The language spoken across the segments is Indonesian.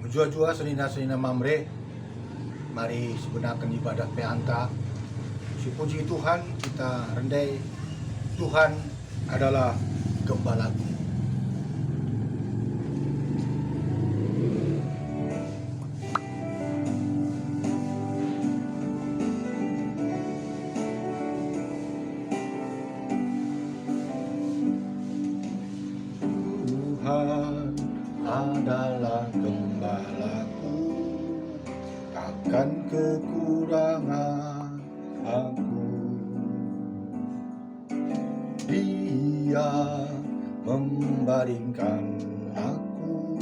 Jua-jua senina-senina mamre, mari sebenarkan ibadah peanta. Puji Tuhan, kita rendai Tuhan adalah gembalaku. Tuhan adalah gembalaku, takkan kekurangan aku. Dia membaringkan aku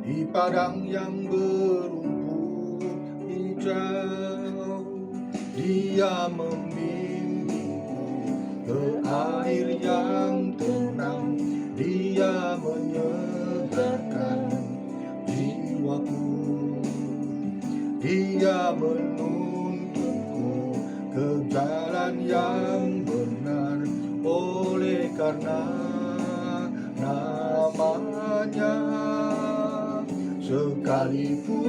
di padang yang berumput hijau. Dia membimbingku ke air yang tenang. Dia menyegarkan jiwaku. Dia menuntunku ke jalan yang benar, oleh karena namanya. Sekalipun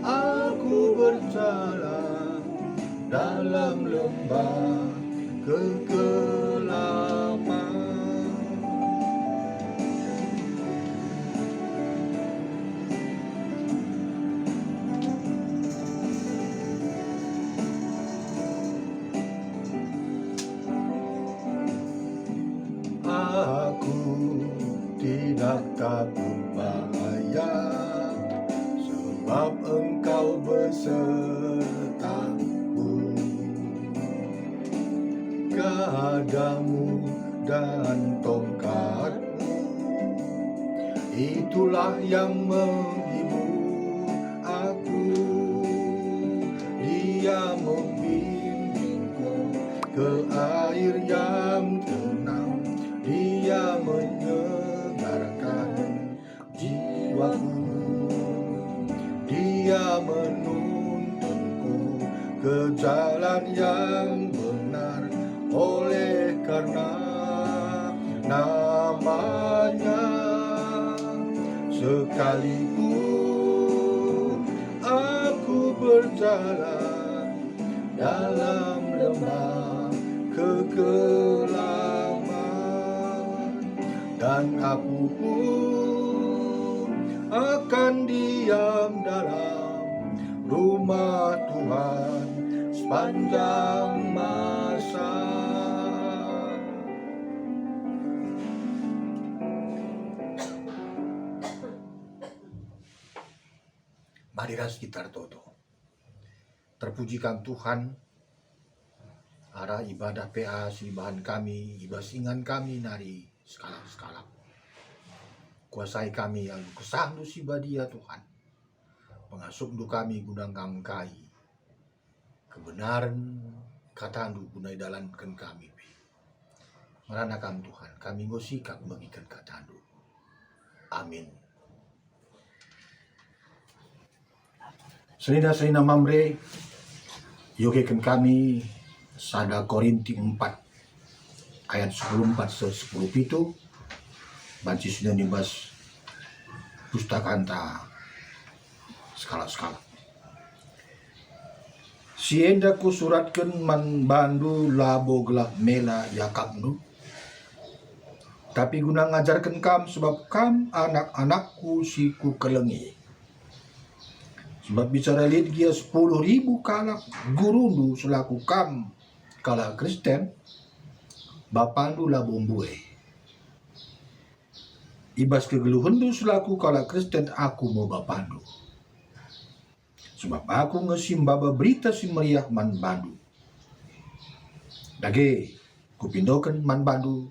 aku berjalan dalam lembah kegelapan, aku tidak takut bahaya, sebab Engkau besertaku. Gadamu dan tongkatmu, itulah yang menghibur aku. Dia membimbingku ke air yang tenang. Dia menyegarkan jiwaku. Dia menuntunku ke jalan yang benar, oleh karena namanya. Sekalipun aku berjalan dalam lembah kegelapan, dan aku pun akan diam dalam rumah Tuhan sepanjang masa. Marilah sekitar toto. Terpujikan Tuhan, arah ibadah PA si bahan kami, ibasingan kami nari skala-skala. Kuasai kami yang kesahdu si badia Tuhan. Pengasuk du kami gudang kangkai. Kebenaran katandu gunai dalankan kami. Meranakan Tuhan, kami ngosikak bagikan katandu. Amin. Selina-selina mamre, yogekan kami sada Korinti 4 ayat 10:4-10 itu banci sudah nibas pustaka anta skala-skala. Sienda ku suratkan man bandu labo gelap mela yakabnu, tapi guna ngajarkan kam sebab kam anak-anakku si ku kelengi. Sebab bicara lihat dia 10.000 kalak gurundu selaku kam kala Kristen bapandu lah bombue. Ibas kegeluhendu selaku kala Kristen aku mau bapandu. Sebab aku ngesimbaba berita si meriah man bandu. Dage kupindokan man bandu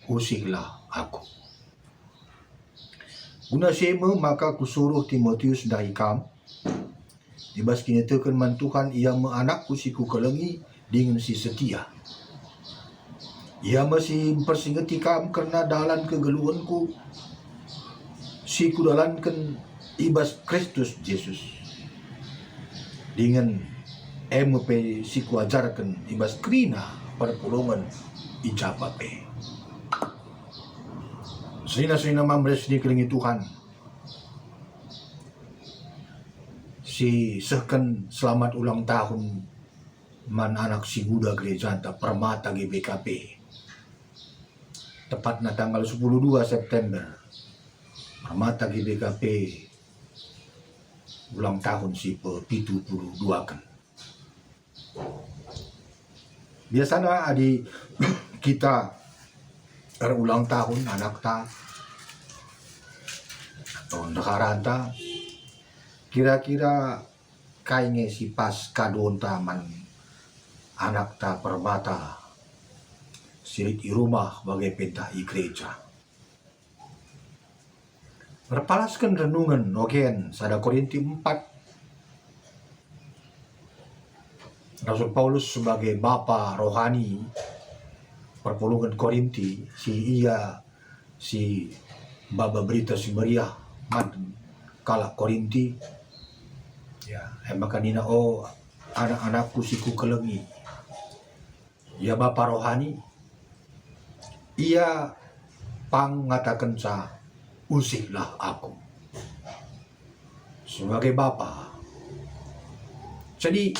usihlah aku. Guna sema maka kusuruh Timotius dahi kam. Ibas kinitakan man Tuhan ia meanakku si ku kelengi dengan si setia. Ia masih mempersingati kam karena dalan kegeluanku si ku dalankan ibas Kristus Yesus. Dengan MP si ku ajarkan ibas krina perpulungan ijabape. Selina-selina mambres di kelingi Tuhan. si sehken selamat ulang tahun man anak si Buddha gereja ta Permata GBKP. Tepatnya tanggal 12 September. Permata GBKP ulang tahun si pe-72 kan. Biasanya adi kita ulang tahun anak ta atau nekaran ta kira-kira kainge si pas kadon taman anak ta Permata sirit i rumah bagai pentah i gereja. Berpalaskan renungan oken sada Korinti 4. Rasul Paulus sebagai bapa rohani perpulungan Korinti, si baba berita si meriah man kala Korinti ya makanina anak-anakku si ku kelengi ya bapa rohani ia pang ngatakan sa usihlah aku sebagai bapa. Jadi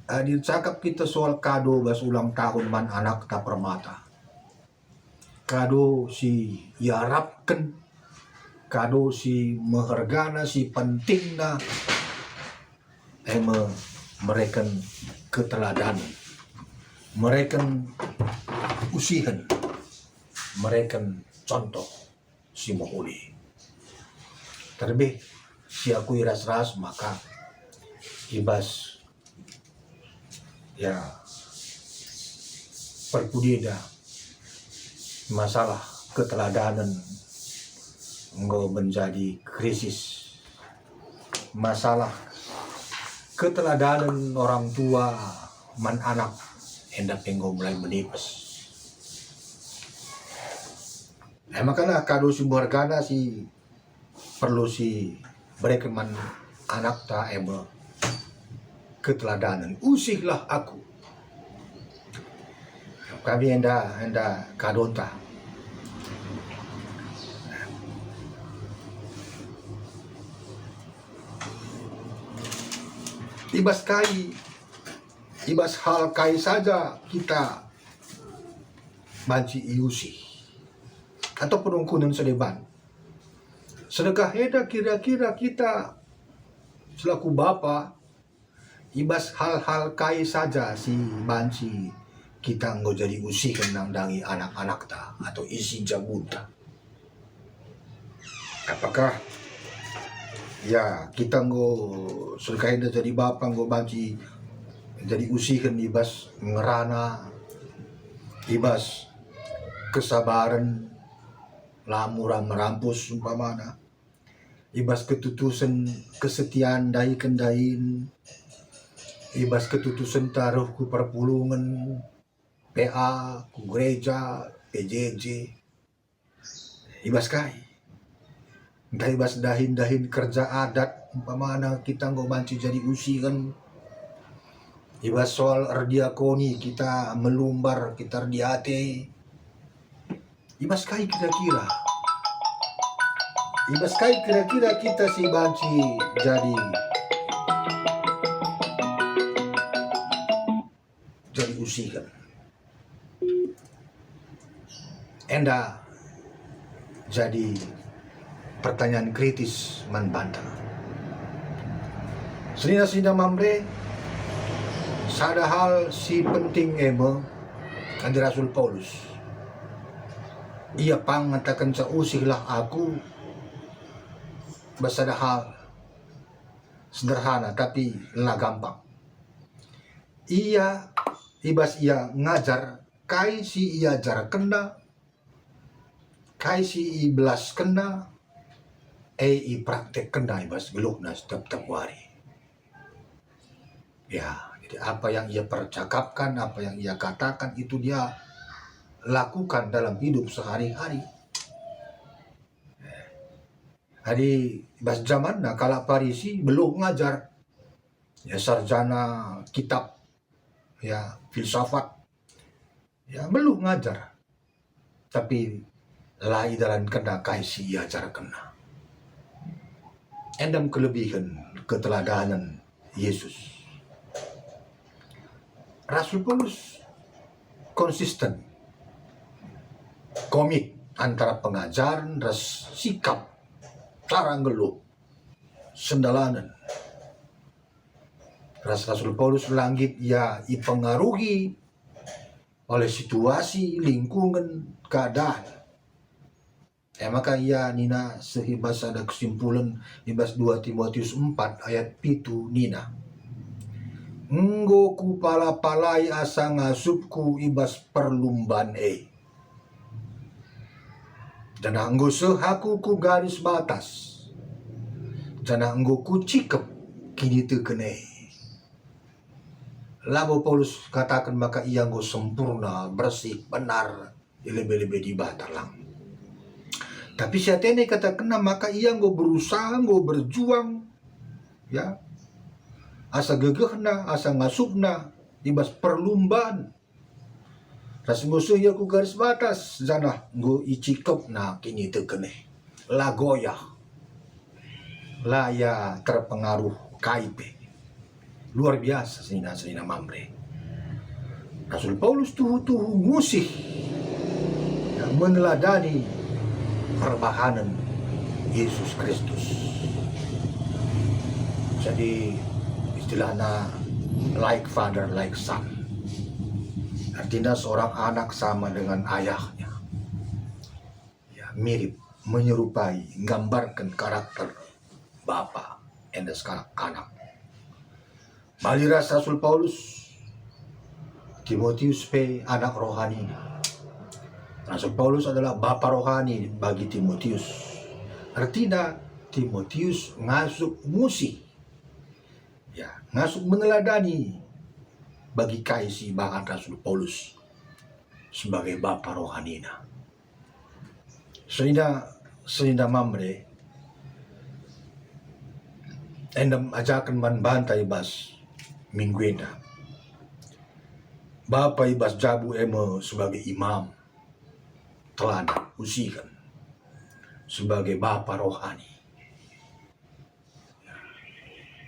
dicakap kita soal kado bas ulang tahun man anak ta Permata. Kado si yarapkan, kado si mehargana, si pentingna, mereka keteladanan, mereka usihan, mereka contoh si mohuli. Terlebih si aku ras-ras maka ibas ya perkudida masalah keteladanan engkau menjadi krisis, masalah keteladanan orang tua man anak hendak engkau mulai menipis. Makanya kado si berharga si perlu si mereka man anak ta keteladanan usihlah aku kami enda kadonta ibas hal kai saja kita banci iusi atau penungkunan sedeban sedekah heda kira-kira kita selaku bapa ibas hal-hal kai saja si banci kita nggak jadi usih kenang dangi anak-anak ta atau isi jabunta. Apakah ya kita nggak sedekah jadi bapak nggak banci jadi usihan ibas ngerana ibas kesabaran lamuran merampus umpamana ibas ketutusan kesetiaan dai kendain ibas ketutusan taruh ku perpulungan PA ku gereja PJJ ibas kai entah ibas dahin kerja adat umpamana kita nggak banci jadi usi kan ibas soal erdiakoni kita melumbar kita erdiate ibas kai kira-kira kita si banci jadi usikan enda jadi pertanyaan kritis man bantah sina mamre sada hal si penting andi Rasul Paulus ia pangatakan sa usihlah aku basada hal sederhana tapi lah gampang ibas ia ngajar kai si ia jar kena kai si i belas kena i praktek kena ibas gelukna setiap hari ya. Jadi apa yang ia percakapkan, apa yang ia katakan itu dia lakukan dalam hidup sehari-hari. Jadi bas zaman kala Parisi belum ngajar ya sarjana kitab ya filsafat ya belum ngajar tapi lai dalam kena kaisi ajar kena endam kelebihan keteladanan Yesus. Rasul Paulus konsisten, komit antara pengajaran dan sikap, cara ngeluh, sendalanan. Rasul Paulus langit ia dipengaruhi oleh situasi, lingkungan, keadaan. Maka ia nina sehibas ada kesimpulan ibas 2 Timotius 4 ayat 7 nina. Enggo ku pala-palai asa ngasupku ibas perlumban dan anggo sehaku ku garis batas dan anggo ku cikep kini tekene. Labo Paulus katakan maka ia anggo sempurna, bersih, benar, lebih-lebih di batalang. Tapi siatene katakan maka ia anggo berusaha, anggo berjuang, ya, asa gegehna, asa ngasupna, ibas perlumbaan. Ras musuh ya ku garis batas, zanah nggo icikep na kini tekene. La goyah, la ya terpengaruh kaipe. Luar biasa sina mamre. Rasul Paulus tuhu musih, ya, meneladani perbahanan Yesus Kristus. Jadi istilahnya like father like son, artinya seorang anak sama dengan ayahnya, ya, mirip, menyerupai, menggambarkan karakter bapa dan sekarang anak. Maliras Rasul Paulus Timotius pe anak rohani. Rasul Paulus adalah bapa rohani bagi Timotius. Artinya Timotius ngasup musi, ya, ngasup meneladani bagi kaisi bahkan Rasul Paulus sebagai bapa rohanina. Sehingga mamre endam ajakan man bantai bas mingguena. Bapa ibas jabu emo sebagai imam teladan usikan sebagai bapa rohani.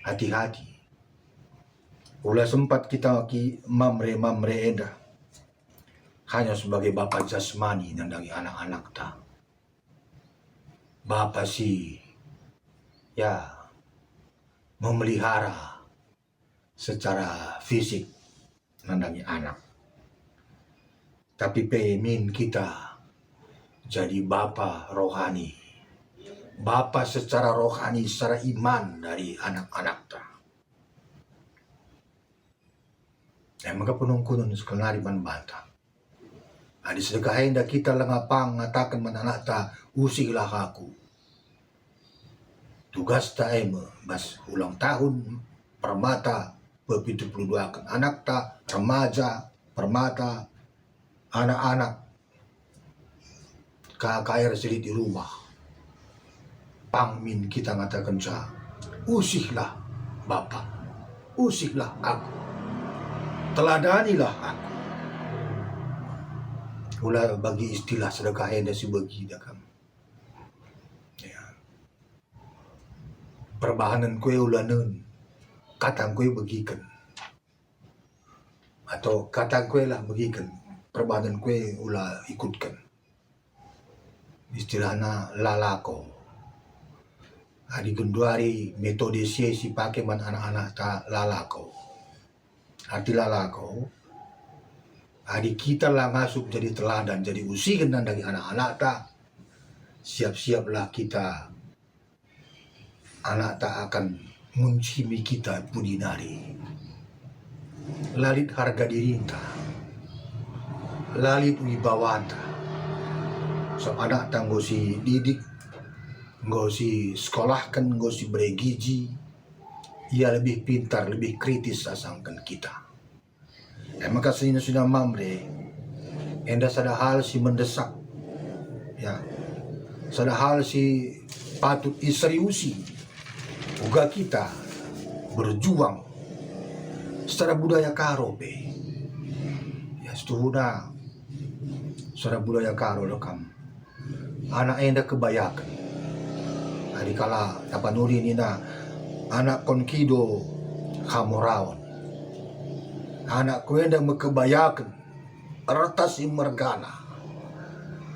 Hati-hati. Ulah sempat kita mamre enda hanya sebagai bapa jasmani nandangi anak-anak ta. Bapa si, ya, memelihara secara fisik nandangi anak. Tapi pemin kita jadi bapa rohani, bapa secara rohani, secara iman dari anak-anak ta. Maka penungkunun sekenari man banta. Adi sedekahin da kita langapang ngatakan man anak ta, usilah aku. Tugas ta bas ulang tahun permata be-72 anak ta, remaja, permata, anak-anak KKR sedih di rumah. Pangmin kita ngatakan sa, usihlah Bapak, usihlah aku, teladanilah aku. Ulah bagi istilah sedekah enda si bagi dakam. Ya. Perbahanan kue ulanen, katang kue bagikan. Atau katang kue lah bagikan, perbahanan kue ulah ikutkan. Istilahnya lalako. Hari genduari metode si pakai man anak-anak ta lalako. Arti lalako, hari kita lah ngasup jadi teladan, jadi usikan dari anak-anak ta. Siap-siaplah kita, anak ta akan mencimi kita pudinari. Lalit harga diri ta, lalit wibawanta. So anak ta ngosi didik, ngosi sekolahkan, ngosi bergiji, ia lebih pintar, lebih kritis asangkan kita. Maka sudah mamre, enda sada hal si mendesak, ya, sada hal si patut iseriusi, uga kita berjuang secara budaya karope, ya setuhuna, secara budaya karo lokam. Anak enda kebayakan. Hari kala tapanuri nina anak konkido kamorawan, anak kuendang mekebayakan ertas imergana.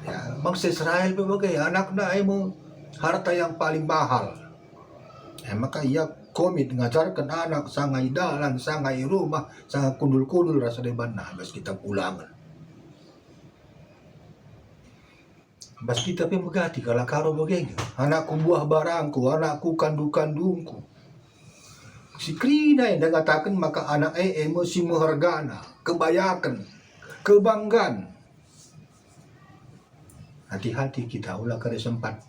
Ya, bangsa Israel berbagai anaknya emo harta yang paling mahal. Maka ia komit ngajarkan anak sangai dalan, sangai rumah, sangai kundul-kundul rasa deban nah bas kita pulangan. Bas kita pun megati kalau karo begini. Anakku buah barangku, anakku kandu-kandungku. Si Krina yang ngatakan maka anak emosi mehargana, kebayakan, kebanggaan. Hati-hati kita ulah kada sempat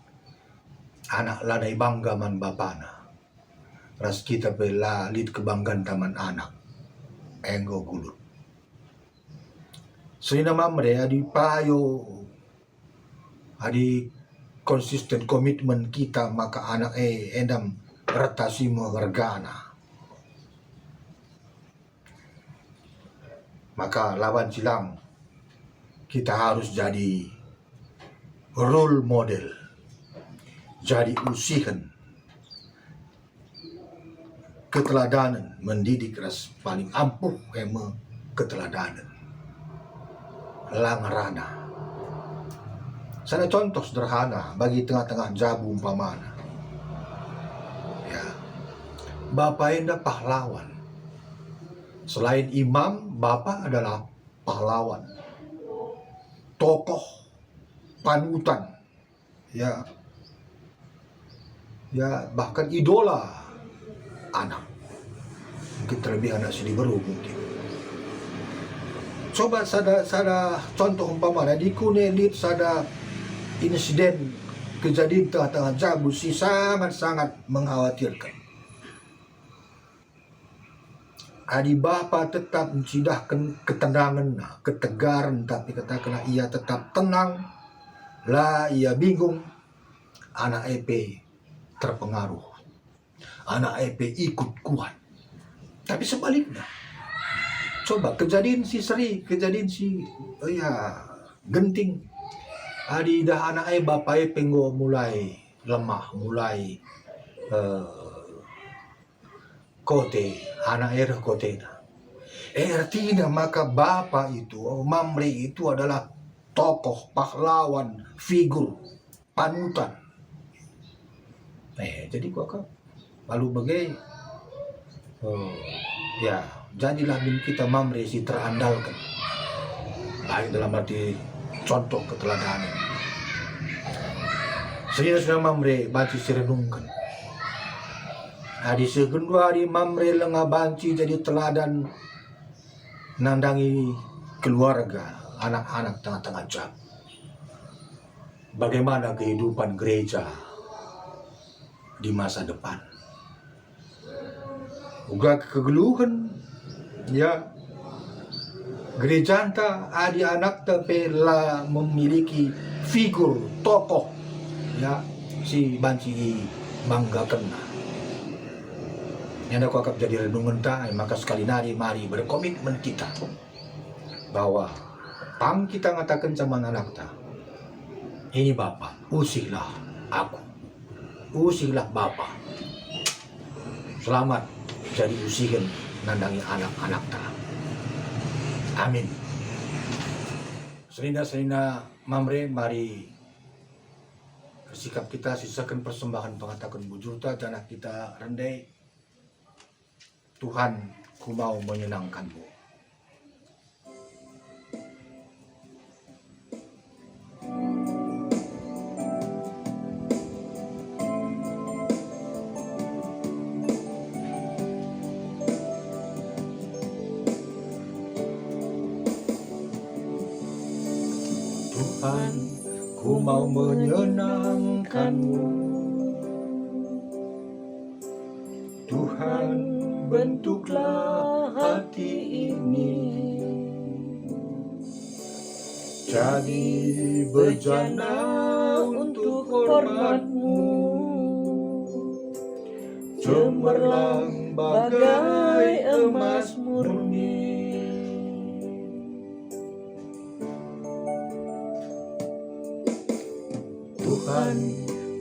anak ladai bangga man bapana. Ras kita bela lid kebanggaan taman anak. Enggo gulut. Sina mamre adi payo adi konsisten komitmen kita maka anak endam retasi mehargana. Maka lawan silang kita harus jadi role model, jadi usihan, keteladanan, mendidik ras paling ampuh keteladanan, langarana. Sana contoh sederhana bagi tengah-tengah jabu umpamana. Ya, Bapak enda pahlawan. Selain imam, Bapak adalah pahlawan, tokoh panutan, ya bahkan idola anak. Mungkin terlebih anak sini baru mungkin. Coba sada contoh umpamanya di Kunelit sada insiden kejadian tengah-tengah jabu si sangat-sangat mengkhawatirkan. Adi bapa tetap mencidahkan ketenangan, ketegaran, tapi katakanlah ia tetap tenang, lah ia bingung, anak EP terpengaruh, anak EP ikut kuat. Tapi sebaliknya, coba kejadian si Sri, kejadian si Genting, adi dah anak bapak penggo mulai lemah, mulai kote, anak kote na. Artinya maka bapak itu, mamre itu adalah tokoh, pahlawan, figur, panutan. Jadi kok lalu bagai jadilah min kita mamre si terandalkan. Baik dalam arti contoh keteladanan. Saya sudah mamre banci sirenungkan. Adi segendua di mamre lengah banci jadi teladan nandangi keluarga, anak-anak tengah-tengah jam. Bagaimana kehidupan gereja di masa depan. Uga kegeluhan, ya gereja anta adi anak tapi lah memiliki figur tokoh, ya si banci banggakan. Yang aku akan jadi renungan maka sekali mari berkomitmen kita bahwa pam kita ngatakan sama anak ta, ini Bapak, usihlah aku, usihlah Bapak, selamat jadi usihan nandangi anak-anak ta. Amin. Selina mamre mari sikap kita sisakan persembahan pengatakan bujurta janak kita rendai. Tuhan, ku mau menyenangkanmu. Tuhan, ku mau menyenangkanmu. Tuhan, bentuklah hati ini jadi bejana untuk hormat-Mu, cemerlang bagai emas murni. Tuhan,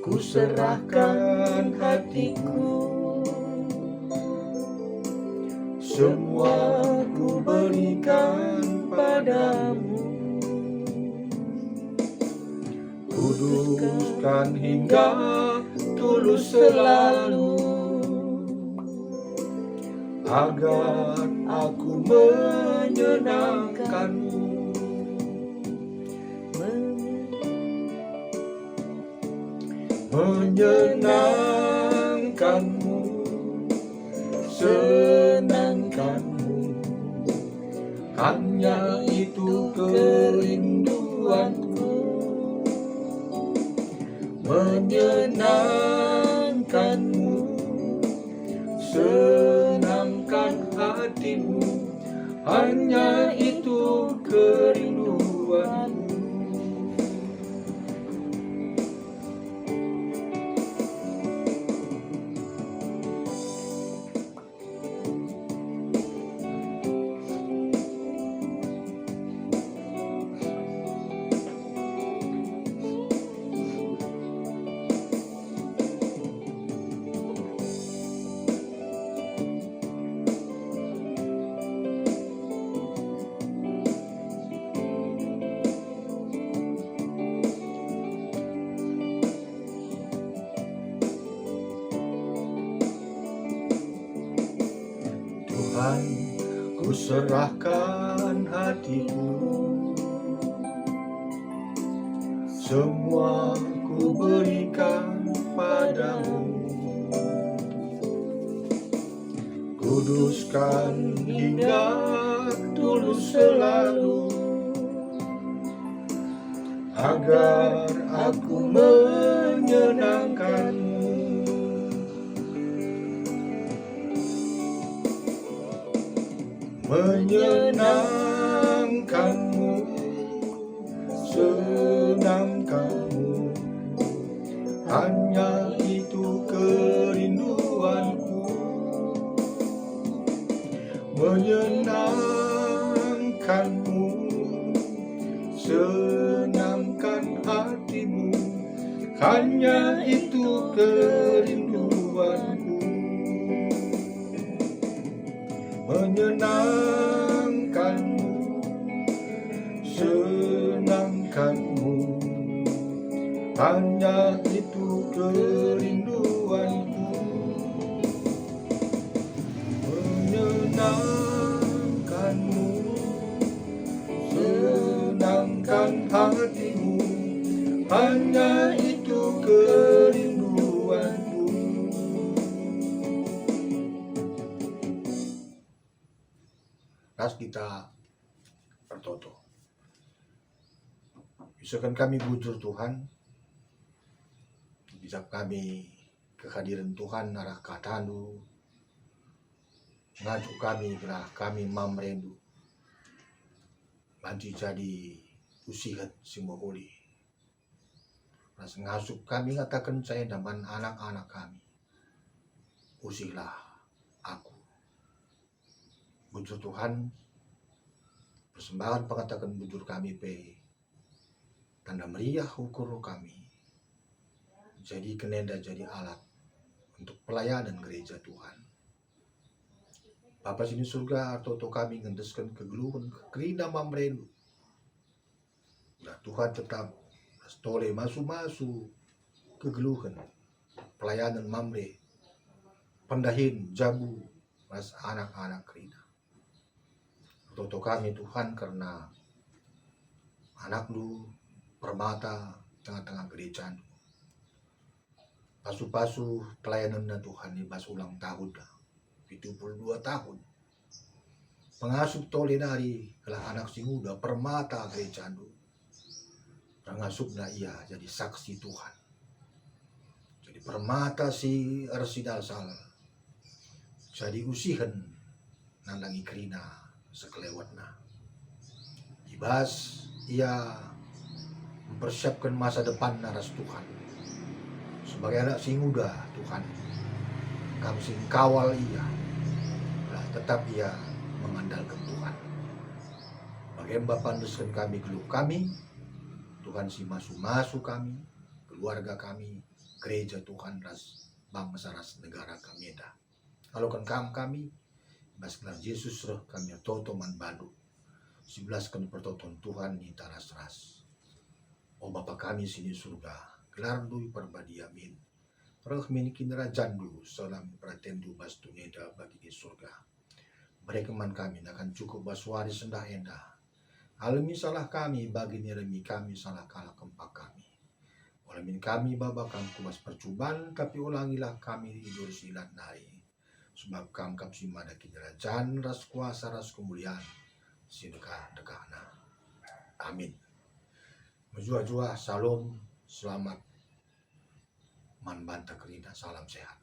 ku serahkan hatiku, semua ku berikan padamu. Kuduskan hingga tulus selalu, agar aku menyenangkanmu. Menyenangkanmu, senangkanmu, hanya itu kerinduanku. Menyenangkanmu, senangkan hatimu, hanya itu kerinduanku. Tuhan, ku serahkan hatiku, semua ku berikan padamu. Kuduskan hingga tulus selalu, agar aku menyenangkanmu. Menyenangkanmu, senangkanmu, hanya itu kerinduanku. Menyenangkanmu, senangkan hatimu, hanya itu kerinduanku. Menyenangkanmu, senangkanmu, hanya itu kerinduanku. Menyenangkanmu, senangkan hatimu, hanya itu kerinduanku. Ras kita bertoto. Bisakan kami bujur Tuhan, bisa kami kehadiran Tuhan arah katandu, ngajuk kami belah kami mamrendu, bantu jadi usihat semua holi. Ras ngasup kami katakan saya daman anak-anak kami, usihlah aku. Bujur Tuhan, persembahan pengatakan bujur kami pe tanda meriah ukur kami, jadi kenenda jadi alat untuk pelayanan gereja Tuhan. Bapa sini surga atau kami ngendeskan kegeluhan kekerina mamrenu. Nah Tuhan tetap tole masu-masu kegeluhan pelayanan mamre, pendahin jabu mas anak-anak kerina. Toto kami Tuhan karena anak lu permata tengah-tengah gereja. Pasu-pasu pelayanan Tuhan ini pas ulang tahun dah, 72 tahun. Pengasuh tole dari kelah anak si muda permata gereja lu. Pengasuh na ia jadi saksi Tuhan. Jadi permata si arsidalsal. Jadi usihan nandangi kerina sekelewatna. Ibas ia mempersiapkan masa depan naras Tuhan. Sebagai anak si muda Tuhan, kami sing kawal ia, lah tetap ia mengandalkan Tuhan. Bagaimana Bapak pandeskan kami geluh kami, Tuhan si masu-masu kami, keluarga kami, gereja Tuhan ras bangsa ras negara kami dah. Kalau kan kami Baskelar Yesus roh kami toto man bandu. 11 kan pertoton Tuhan ni taras-ras. O Bapa kami sini surga, gelar dui perbadi amin. Roh minikin rajandu, salam pratendu bas tuneda bagi di surga. Berekeman kami akan cukup baswari sendah endah. Alami salah kami, bagi niremi kami salah kalah kempak kami. Olamin kami baba kami kubas percobaan, tapi ulangilah kami tidur silat nari. Sebab kam kapsi mada kinerajan, ras kuasa, ras kemuliaan, sedekah-dekahna. Amin. Menjua-jua, salam, selamat, man banta kerina, salam sehat.